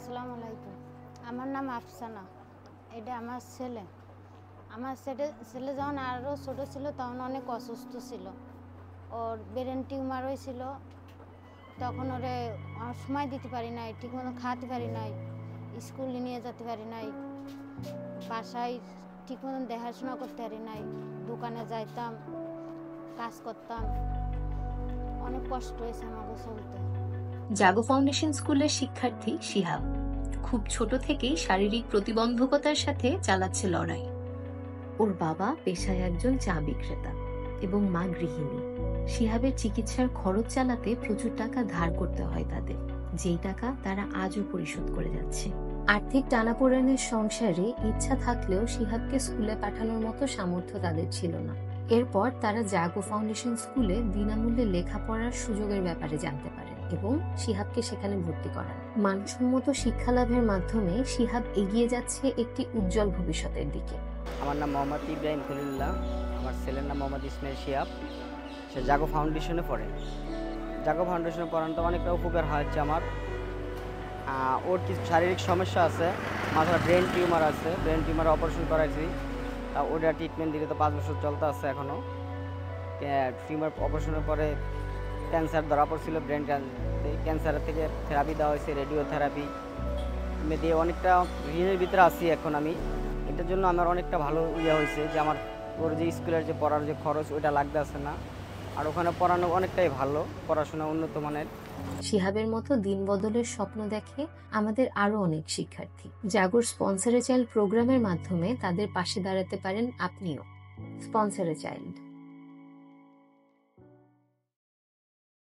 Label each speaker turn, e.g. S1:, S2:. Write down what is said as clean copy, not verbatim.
S1: আসসালামু আলাইকুম। আমার নাম আফসানা। এটা আমার ছেলে। আমার ছেলে যখন আরও ছোটো ছিল তখন অনেক অসুস্থ ছিল। ওর ব্রেন টিউমার হয়েছিল। তখন ওরে সময় দিতে পারি নাই, ঠিকমতো খাওয়াতে পারি নাই, স্কুলে নিয়ে যেতে পারি নাই, বাসায় ঠিকমতো দেখাশোনা করতে পারি নাই। দোকানে যাইতাম, কাজ করতাম, অনেক কষ্ট হয়েছে আমাকে চলতে।
S2: জাগো ফাউন্ডেশন স্কুলের শিক্ষার্থী শিহাব খুব ছোট থেকেই শারীরিক প্রতিবন্ধকতার সাথে চালাচ্ছে লড়াই। ওর বাবা পেশায় একজন চা বিক্রেতা এবং মা গৃহিণী। শিহাবের চিকিৎসার খরচ চালাতে প্রচুর টাকা ধার করতে হয় তাদের, যেই টাকা তারা আজও পরিশোধ করে যাচ্ছে। আর্থিক টানাপোড়েনের সংসারে ইচ্ছা থাকলেও শিহাবকে স্কুলে পাঠানোর মতো সামর্থ্য তাদের ছিল না। এরপর তারা জাগো ফাউন্ডেশন স্কুলে বিনামূল্যে লেখাপড়ার সুযোগের ব্যাপারে জানতে পারে এবং শিহাবকে সেখানে ভর্তি করান। মানসম্মত শিক্ষা লাভের মাধ্যমে শিহাব এগিয়ে যাচ্ছে একটি উজ্জ্বল ভবিষ্যতের দিকে।
S3: আমার নাম মোহাম্মদ ইব্রাহিম খলিলুল্লাহ। আমার ছেলের নাম মোহাম্মদ ইসমাইল শিহাব। সে জাগো ফাউন্ডেশনে পড়ে। জাগো ফাউন্ডেশনে পড়ানোটা অনেকটা উপকার হয়েছে আমার। ওর কিছু শারীরিক সমস্যা আছে, মাথার ব্রেন টিউমার আছে, ব্রেন টিউমার অপারেশন করাইছি। ওটা ট্রিটমেন্ট দিলে তো 5 বছর চলতে আছে এখনও। টিউমার অপারেশনের পরে ক্যান্সার ধরা পড়ছিল, ব্রেন ক্যান্সারের থেকে থেরাপি দেওয়া হয়েছে, রেডিওথেরাপি দিয়ে অনেকটা ঋণের ভিতরে আছি এখন আমি। এটার জন্য আমার অনেকটা ভালো হয়েছে যে আমার ওর যে স্কুলের যে পড়ার যে খরচ ওইটা লাগতে আসে না, আর ওখানে পড়ানো অনেকটাই ভালো, পড়াশোনা উন্নত মানের।
S2: শিহাবের মতো দিন বদলের স্বপ্ন দেখে আমাদের আরো অনেক শিক্ষার্থী। জাগোর স্পন্সর এ চাইল্ড প্রোগ্রামের মাধ্যমে তাদের পাশে দাঁড়াতে পারেন আপনিও। Sponsor a child.